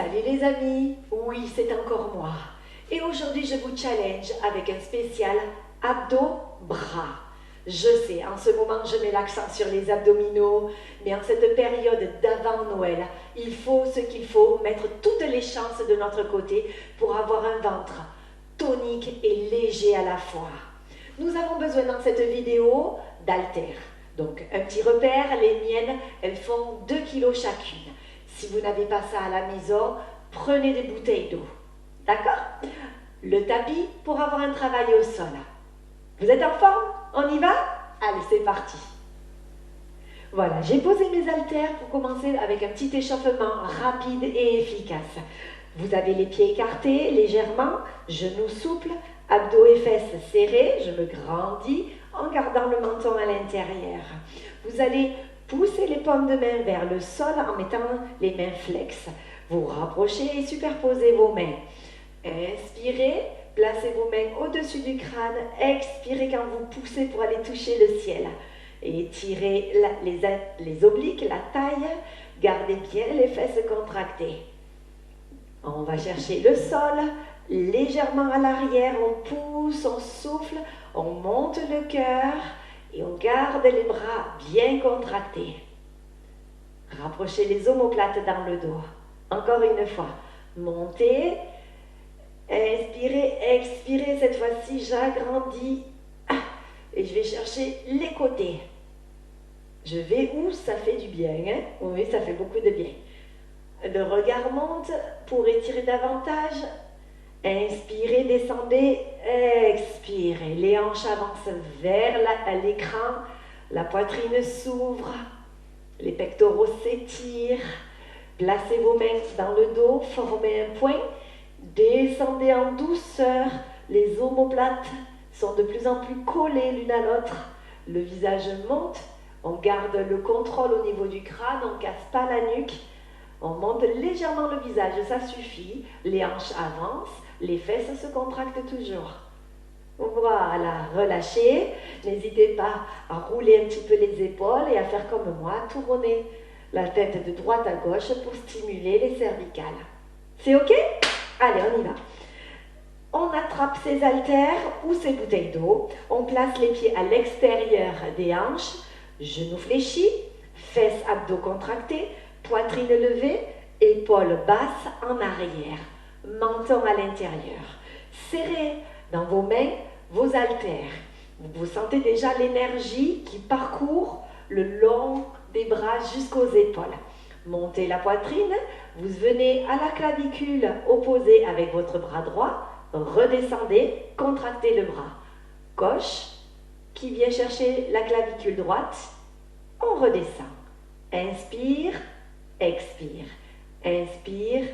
Salut les amis, oui c'est encore moi. Et aujourd'hui je vous challenge avec un spécial abdos-bras. Je sais, en ce moment je mets l'accent sur les abdominaux, mais en cette période d'avant Noël, il faut ce qu'il faut, mettre toutes les chances de notre côté pour avoir un ventre tonique et léger à la fois. Nous avons besoin dans cette vidéo d'haltères. Donc un petit repère, les miennes, elles font 2 kg chacune. Si vous n'avez pas ça à la maison, prenez des bouteilles d'eau. D'accord? Le tapis pour avoir un travail au sol. Vous êtes en forme? On y va? Allez, c'est parti. Voilà, j'ai posé mes haltères pour commencer avec un petit échauffement rapide et efficace. Vous avez les pieds écartés légèrement, genoux souples, abdos et fesses serrés, je me grandis en gardant le menton à l'intérieur. Vous allez pousser les paumes de main vers le sol en mettant les mains flex. Vous rapprochez et superposez vos mains. Inspirez, placez vos mains au-dessus du crâne. Expirez quand vous poussez pour aller toucher le ciel. Étirez les obliques, la taille. Gardez bien les fesses contractées. On va chercher le sol, légèrement à l'arrière. On pousse, on souffle, on monte le cœur. Et on garde les bras bien contractés. Rapprochez les omoplates dans le dos. Encore une fois. Montez. Inspirez, expirez. Cette fois-ci, j'agrandis. Et je vais chercher les côtés. Je vais où ça fait du bien. Hein? Oui, ça fait beaucoup de bien. Le regard monte pour étirer davantage. Inspirez, descendez, expirez. Les hanches avancent vers l'écran. La poitrine s'ouvre. Les pectoraux s'étirent. Placez vos mains dans le dos. Formez un point. Descendez en douceur. Les omoplates sont de plus en plus collées l'une à l'autre. Le visage monte. On garde le contrôle au niveau du crâne. On ne casse pas la nuque. On monte légèrement le visage, ça suffit. Les hanches avancent, les fesses se contractent toujours. Voilà, relâchez. N'hésitez pas à rouler un petit peu les épaules et à faire comme moi, tourner la tête de droite à gauche pour stimuler les cervicales. C'est OK? Allez, on y va. On attrape ses haltères ou ses bouteilles d'eau. On place les pieds à l'extérieur des hanches, genoux fléchis, fesses abdos contractés, poitrine levée, épaules basses en arrière, menton à l'intérieur. Serrez dans vos mains vos haltères. Vous sentez déjà l'énergie qui parcourt le long des bras jusqu'aux épaules. Montez la poitrine, vous venez à la clavicule opposée avec votre bras droit, redescendez, contractez le bras gauche qui vient chercher la clavicule droite, on redescend. Inspire, expire, inspire,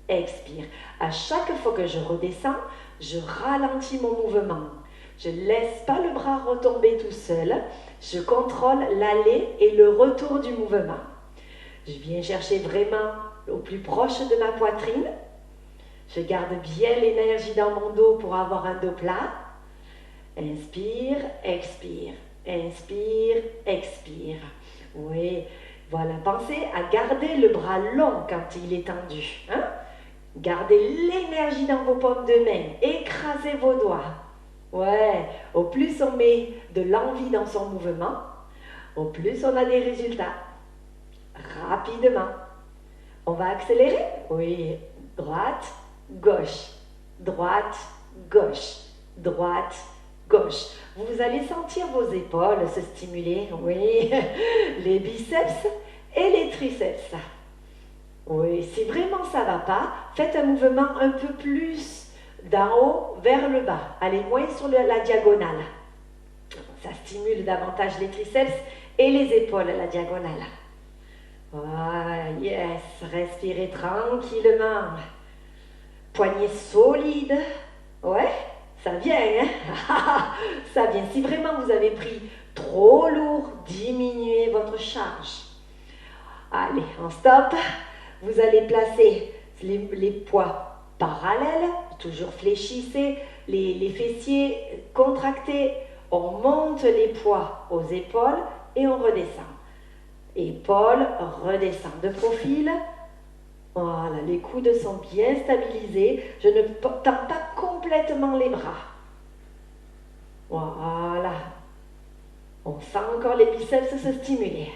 expire. À chaque fois que je redescends, je ralentis mon mouvement. Je ne laisse pas le bras retomber tout seul. Je contrôle l'aller et le retour du mouvement. Je viens chercher vraiment au plus proche de ma poitrine. Je garde bien l'énergie dans mon dos pour avoir un dos plat. Inspire, expire, inspire, expire. Oui. Voilà, pensez à garder le bras long quand il est tendu. Hein? Gardez l'énergie dans vos paumes de main. Écrasez vos doigts. Ouais, au plus on met de l'envie dans son mouvement, au plus on a des résultats. Rapidement. On va accélérer? Oui. Droite, gauche. Droite, gauche. Droite, gauche. Vous allez sentir vos épaules se stimuler, oui, les biceps et les triceps. Oui, si vraiment ça ne va pas, faites un mouvement un peu plus d'en haut vers le bas. Allez moins sur la diagonale. Ça stimule davantage les triceps et les épaules à la diagonale. Voilà, yes, respirez tranquillement. Poignets solides, ouais. Ça vient, hein? Ça vient. Si vraiment vous avez pris trop lourd, diminuez votre charge. Allez, on stop. Vous allez placer les poids parallèles, toujours fléchissez, les fessiers contractés. On monte les poids aux épaules et on redescend. Épaules, redescend de profil. Voilà, les coudes sont bien stabilisés. Je ne tends pas complètement les bras. Voilà. On sent encore les biceps se stimuler.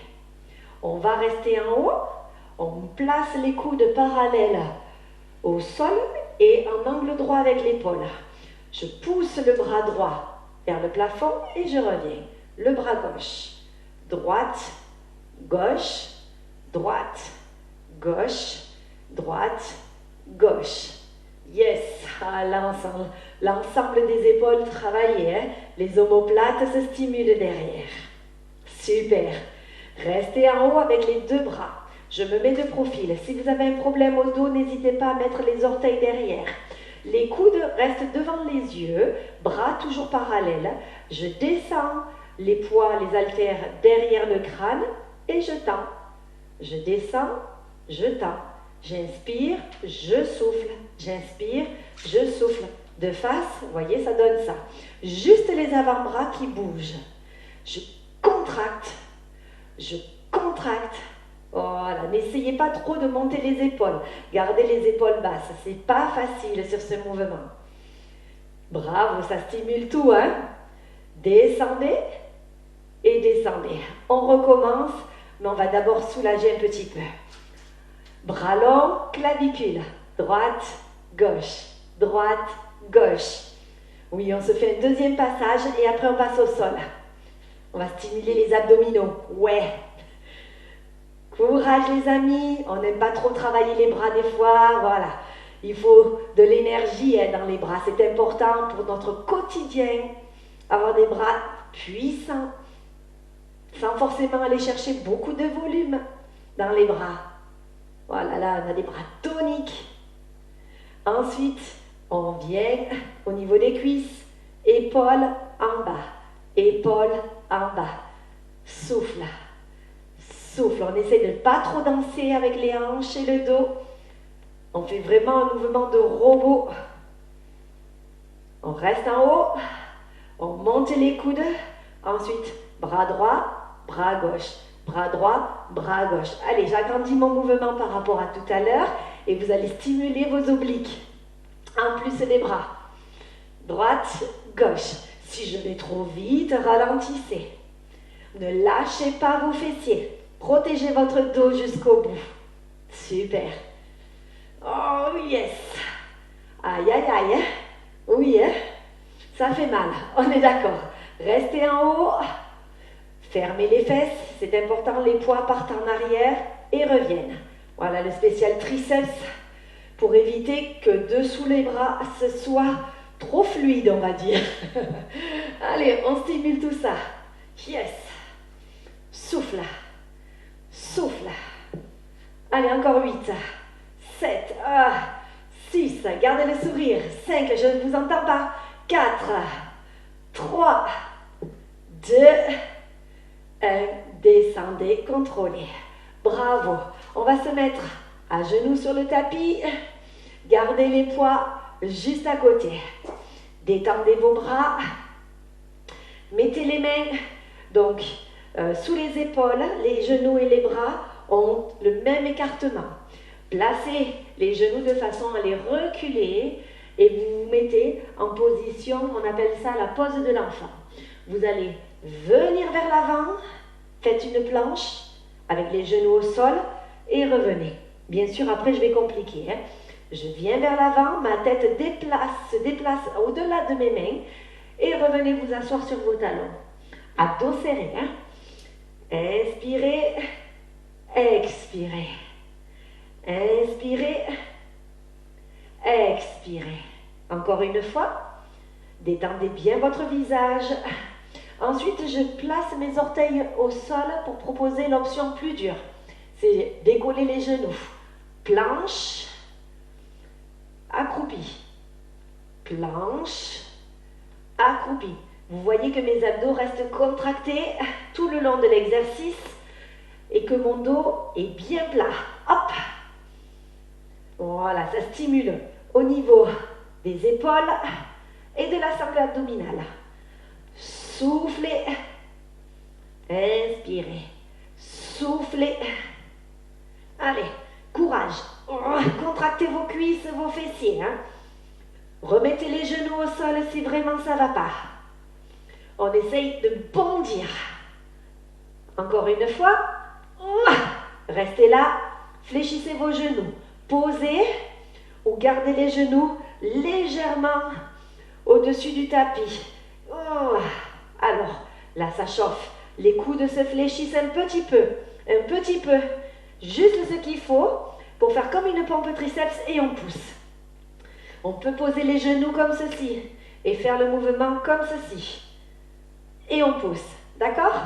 On va rester en haut. On place les coudes parallèles au sol et en angle droit avec l'épaule. Je pousse le bras droit vers le plafond et je reviens. Le bras gauche. Droite, gauche, droite, gauche, droite, gauche. Yes, ah, l'ensemble des épaules travaillées, hein? Les omoplates se stimulent derrière. Super. Restez en haut avec les deux bras. Je me mets de profil. Si vous avez un problème au dos, n'hésitez pas à mettre les orteils derrière. Les coudes restent devant les yeux, bras toujours parallèles. Je descends les poids, les haltères derrière le crâne et je tends. Je descends, je tends. J'inspire, je souffle. J'inspire, je souffle. De face, vous voyez, ça donne ça. Juste les avant-bras qui bougent. Je contracte. Je contracte. Voilà, n'essayez pas trop de monter les épaules. Gardez les épaules basses. C'est pas facile sur ce mouvement. Bravo, ça stimule tout, hein? Descendez et descendez. On recommence, mais on va d'abord soulager un petit peu. Bras longs, clavicule. Droite, gauche. Droite, gauche. Oui, on se fait un deuxième passage et après on passe au sol. On va stimuler les abdominaux. Ouais. Courage les amis. On n'aime pas trop travailler les bras des fois. Voilà. Il faut de l'énergie dans les bras. C'est important pour notre quotidien. Avoir des bras puissants. Sans forcément aller chercher beaucoup de volume dans les bras. Voilà, là on a des bras toniques. Ensuite, on vient au niveau des cuisses. Épaules en bas. Épaules en bas. Souffle. Souffle. On essaie de ne pas trop danser avec les hanches et le dos. On fait vraiment un mouvement de robot. On reste en haut. On monte les coudes. Ensuite, bras droit, bras gauche. Bras droit, bras gauche. Allez, j'agrandis mon mouvement par rapport à tout à l'heure et vous allez stimuler vos obliques. En plus des bras. Droite, gauche. Si je vais trop vite, ralentissez. Ne lâchez pas vos fessiers. Protégez votre dos jusqu'au bout. Super. Oh yes. Aïe, aïe, aïe. Oui, hein? Ça fait mal. On est d'accord. Restez en haut. Fermez les fesses. C'est important. Les poids partent en arrière et reviennent. Voilà le spécial triceps pour éviter que dessous les bras ce soit trop fluide, on va dire. Allez, on stimule tout ça. Yes. Souffle. Souffle. Allez, encore 8, 7, 6, gardez le sourire. 5, je ne vous entends pas. 4, 3, 2, 1. Descendez, contrôlez. Bravo. On va se mettre à genoux sur le tapis. Gardez les poids juste à côté. Détendez vos bras. Mettez les mains donc sous les épaules. Les genoux et les bras ont le même écartement. Placez les genoux de façon à les reculer et vous vous mettez en position, on appelle ça la pose de l'enfant. Vous allez venir vers l'avant, faites une planche avec les genoux au sol et revenez. Bien sûr, après je vais compliquer. Je viens vers l'avant, ma tête se déplace au-delà de mes mains et revenez vous asseoir sur vos talons. Abdos serrés. Inspirez, expirez. Inspirez, expirez. Encore une fois, détendez bien votre visage. Ensuite, je place mes orteils au sol pour proposer l'option plus dure. C'est décoller les genoux. Planche, accroupi. Planche, accroupi. Vous voyez que mes abdos restent contractés tout le long de l'exercice et que mon dos est bien plat. Hop! Voilà, ça stimule au niveau des épaules et de la sangle abdominale. Soufflez. Inspirez. Soufflez. Allez, courage. Contractez vos cuisses, vos fessiers. Hein. Remettez les genoux au sol si vraiment ça ne va pas. On essaye de bondir. Encore une fois. Restez là. Fléchissez vos genoux. Posez ou gardez les genoux légèrement au-dessus du tapis. Alors, là, ça chauffe. Les coudes se fléchissent un petit peu. Un petit peu. Juste ce qu'il faut pour faire comme une pompe triceps et on pousse. On peut poser les genoux comme ceci et faire le mouvement comme ceci. Et on pousse. D'accord?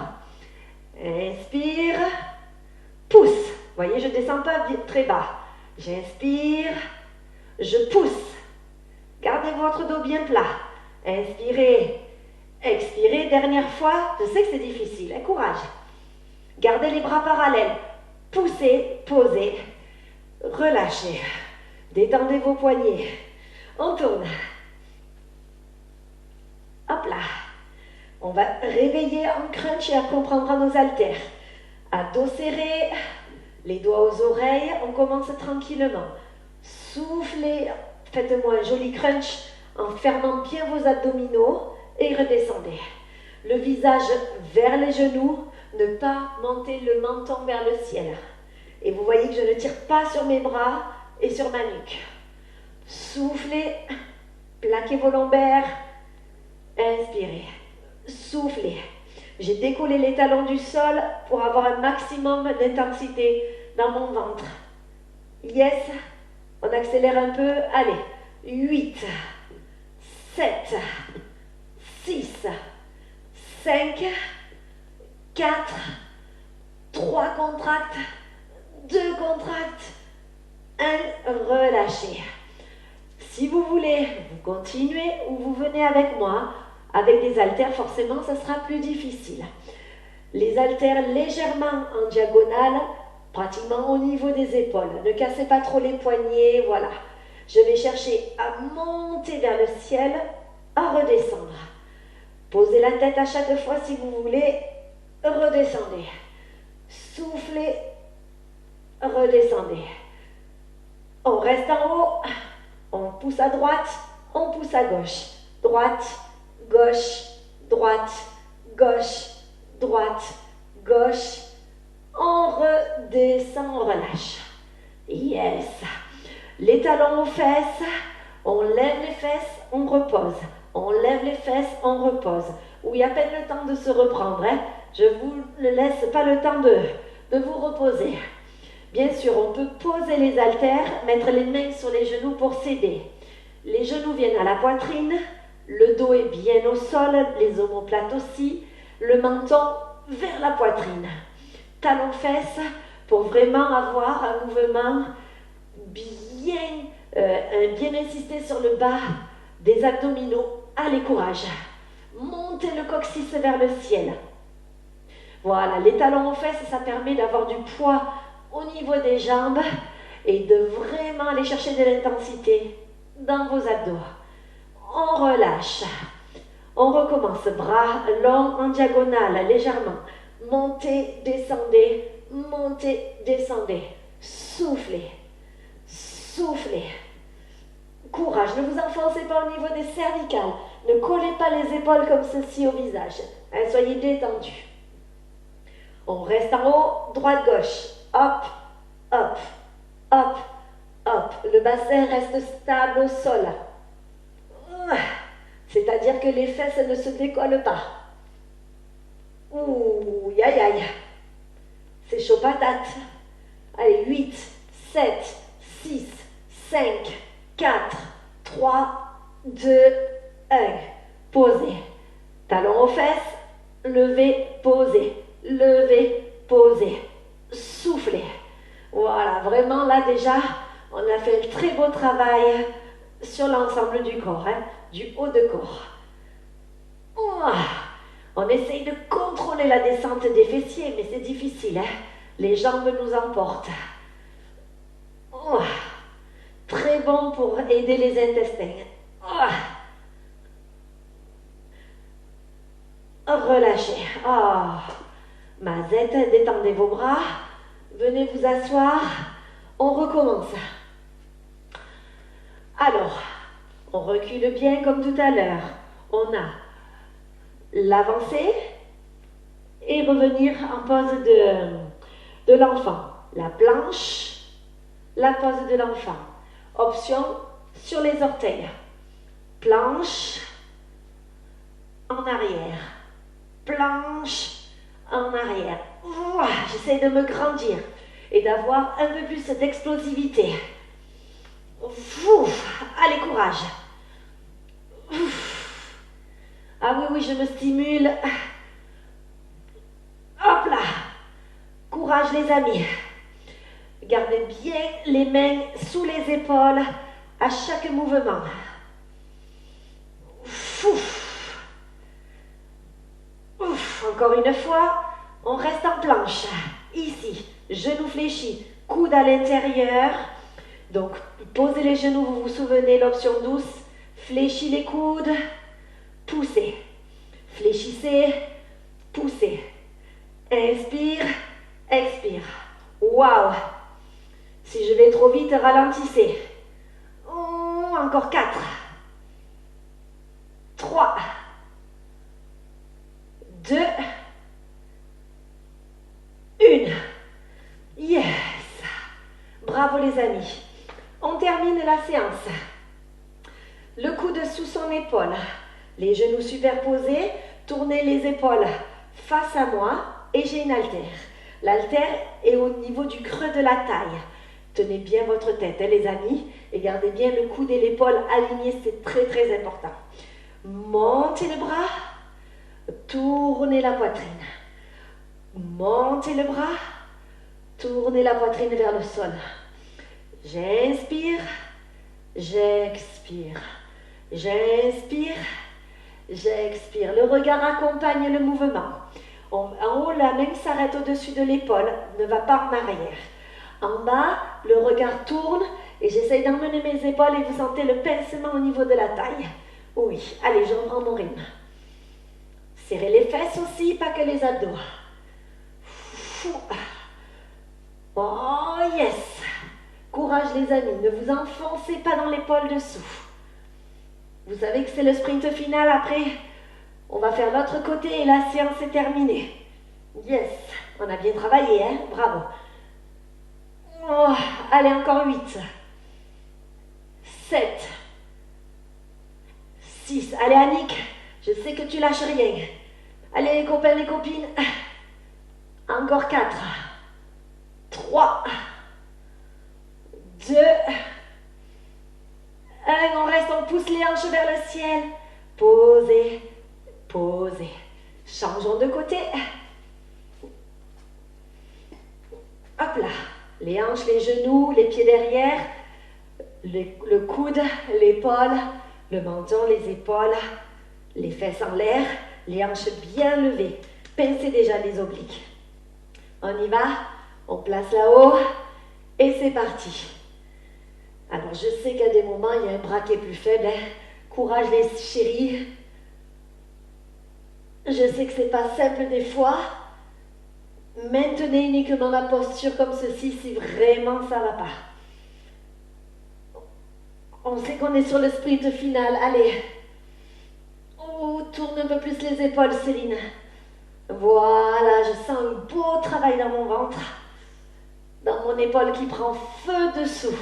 Inspire. Pousse. Vous voyez, je ne descends pas très bas. J'inspire. Je pousse. Gardez votre dos bien plat. Inspirez. Expirez. Dernière fois. Je sais que c'est difficile. Hein, courage. Gardez les bras parallèles. Poussez. Posez. Relâchez. Détendez vos poignets. On tourne. Hop là. On va réveiller en crunch et on prendra nos haltères. À dos serré, les doigts aux oreilles, on commence tranquillement. Soufflez, faites-moi un joli crunch en fermant bien vos abdominaux et redescendez. Le visage vers les genoux, ne pas monter le menton vers le ciel. Et vous voyez que je ne tire pas sur mes bras et sur ma nuque. Soufflez, plaquez vos lombaires, inspirez, soufflez. J'ai décollé les talons du sol pour avoir un maximum d'intensité dans mon ventre. Yes, on accélère un peu. Allez, 8, 7, 6, 5, 4, 3 contracts, 2 contracts, 1, relâchez. Si vous voulez, vous continuez ou vous venez avec moi. Avec des haltères, forcément, ça sera plus difficile. Les haltères légèrement en diagonale, pratiquement au niveau des épaules. Ne cassez pas trop les poignets, voilà. Je vais chercher à monter vers le ciel, à redescendre. Posez la tête à chaque fois si vous voulez. Redescendez. Soufflez. Redescendez. On reste en haut. On pousse à droite. On pousse à gauche. Droite. Gauche, droite, gauche, droite, gauche. On redescend, on relâche. Yes. Les talons aux fesses. On lève les fesses, on repose. On lève les fesses, on repose. Oui, à peine le temps de se reprendre. Hein. Je ne vous laisse pas le temps de vous reposer. Bien sûr, on peut poser les haltères, mettre les mains sur les genoux pour s'aider. Les genoux viennent à la poitrine. Le dos est bien au sol, les omoplates aussi, le menton vers la poitrine. Talons-fesses pour vraiment avoir un mouvement bien insisté sur le bas des abdominaux. Allez, courage. Montez le coccyx vers le ciel. Voilà, les talons aux fesses, ça permet d'avoir du poids au niveau des jambes et de vraiment aller chercher de l'intensité dans vos abdos. On relâche. On recommence. Bras longs en diagonale, légèrement. Montez, descendez. Montez, descendez. Soufflez. Soufflez. Courage. Ne vous enfoncez pas au niveau des cervicales. Ne collez pas les épaules comme ceci au visage. Hein, soyez détendus. On reste en haut. Droite-gauche. Hop, hop, hop, hop. Le bassin reste stable au sol. C'est-à-dire que les fesses ne se décollent pas. Ouh, aïe aïe. C'est chaud patate. Allez, 8, 7, 6, 5, 4, 3, 2, 1. Posez. Talons aux fesses. Levez, posez. Levez, posez. Soufflez. Voilà, vraiment là déjà, on a fait un très beau travail sur l'ensemble du corps, hein, du haut de corps. On essaye de contrôler la descente des fessiers, mais c'est difficile. Hein. Les jambes nous emportent. Très bon pour aider les intestins. Relâchez. Mazette, détendez vos bras. Venez vous asseoir. On recommence. Alors, on recule bien comme tout à l'heure. On a l'avancée et revenir en pose de l'enfant. La planche, la pose de l'enfant. Option sur les orteils. Planche en arrière. Planche en arrière. J'essaie de me grandir et d'avoir un peu plus d'explosivité. Allez, courage. Ah oui, je me stimule. Hop là. Courage les amis. Gardez bien les mains sous les épaules à chaque mouvement. Encore une fois, on reste en planche. Ici, genoux fléchis, coude à l'intérieur. Donc, posez les genoux, vous vous souvenez, l'option douce. Fléchis les coudes, poussez. Fléchissez, poussez. Inspire, expire. Waouh! Si je vais trop vite, ralentissez. Encore 4. 3. 2. 1. Yes! Bravo les amis. On termine la séance. Le coude sous son épaule. Les genoux superposés. Tournez les épaules face à moi et j'ai une haltère. L'haltère est au niveau du creux de la taille. Tenez bien votre tête, les amis, et gardez bien le coude et l'épaule alignés, c'est très très important. Montez le bras, tournez la poitrine. Montez le bras, tournez la poitrine vers le sol. J'inspire, j'expire. J'inspire, j'expire. Le regard accompagne le mouvement. En haut, la main s'arrête au-dessus de l'épaule, ne va pas en arrière. En bas, le regard tourne et j'essaye d'emmener mes épaules et vous sentez le pincement au niveau de la taille. Oui, allez, je reprends mon rythme. Serrez les fesses aussi, pas que les abdos. Oh yes! Courage les amis, ne vous enfoncez pas dans l'épaule dessous. Vous savez que c'est le sprint final, après on va faire l'autre côté et la séance est terminée. Yes, on a bien travaillé, hein? Bravo. Oh, allez, encore 8. 7. 6. Allez, Annick, je sais que tu lâches rien. Allez, les copains, les copines. Encore 4. 3. 2. 1. On reste, on pousse les hanches vers le ciel. Posez, posez. Changeons de côté. Hop là. Les hanches, les genoux, les pieds derrière, le coude, l'épaule, le menton, les épaules, les fesses en l'air, les hanches bien levées. Pincez déjà les obliques. On y va, on place là-haut et c'est parti. Alors je sais qu'à des moments, il y a un bras qui est plus faible. Hein. Courage les chéris. Je sais que c'est pas simple des fois. Maintenez uniquement la posture comme ceci si vraiment ça ne va pas. On sait qu'on est sur le sprint final. Allez. Oh, tourne un peu plus les épaules, Céline. Voilà, je sens un beau travail dans mon ventre. Dans mon épaule qui prend feu dessous.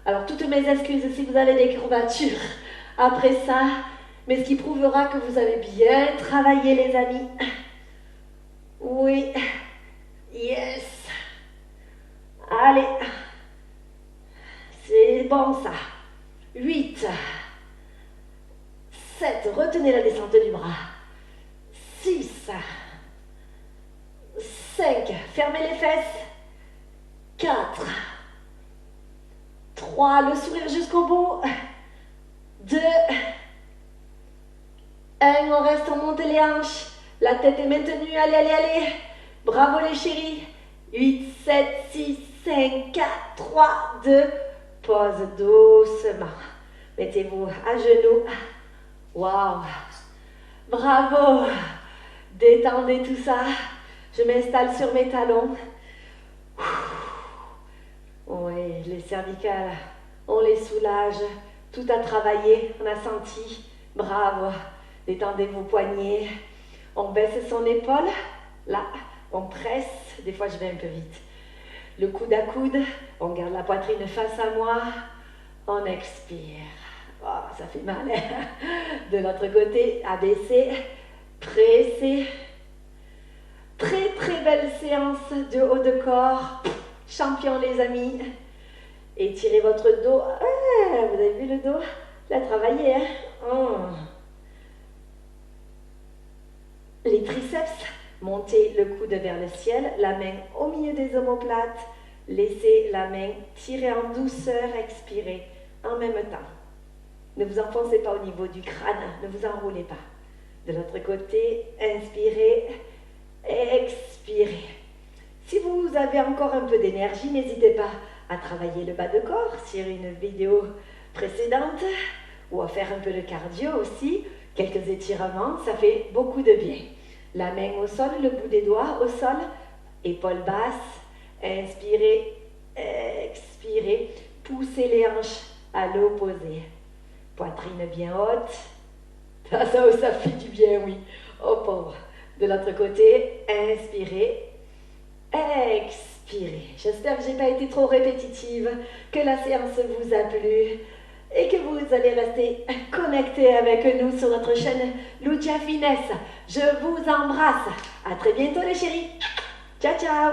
Alors, toutes mes excuses si vous avez des courbatures après ça, mais ce qui prouvera que vous avez bien travaillé, les amis. Oui. Yes. Allez. C'est bon, ça. 8. 7. Retenez la descente du bras. 6. 5. Fermez les fesses. 4. 3. Le sourire jusqu'au bout. 2. 1. On reste, on monte les hanches. La tête est maintenue. Allez, allez, allez. Bravo les chéris. 8, 7, 6, 5, 4, 3, 2. Pose doucement. Mettez-vous à genoux. Waouh. Bravo. Détendez tout ça. Je m'installe sur mes talons. Oui, les cervicales On les soulage. Tout a travaillé, on a senti. Bravo. Détendez vos poignets. On baisse son épaule. Là, on presse. Des fois, je vais un peu vite. Le coude à coude. On garde la poitrine face à moi. On expire. Oh, ça fait mal. De l'autre côté, abaisser, presser. Très, très belle séance de haut de corps. Champion, les amis. Étirez votre dos. Ah, vous avez vu le dos? Il a travaillé, hein? Oh. Les triceps. Montez le coude vers le ciel. La main au milieu des omoplates. Laissez la main tirer en douceur. Expirez en même temps. Ne vous enfoncez pas au niveau du crâne. Ne vous enroulez pas. De l'autre côté, inspirez. Expirez. Si vous avez encore un peu d'énergie, n'hésitez pas à travailler le bas de corps sur une vidéo précédente ou à faire un peu de cardio aussi. Quelques étirements, ça fait beaucoup de bien. La main au sol, le bout des doigts au sol, épaules basses. Inspirez, expirez. Poussez les hanches à l'opposé. Poitrine bien haute. Ça fait du bien, oui. Oh pauvre. De l'autre côté, inspirez, expirez. J'espère que je n'ai pas été trop répétitive, que la séance vous a plu et que vous allez rester connectés avec nous sur notre chaîne Lucia Finesse. Je vous embrasse. À très bientôt les chéris. Ciao, ciao.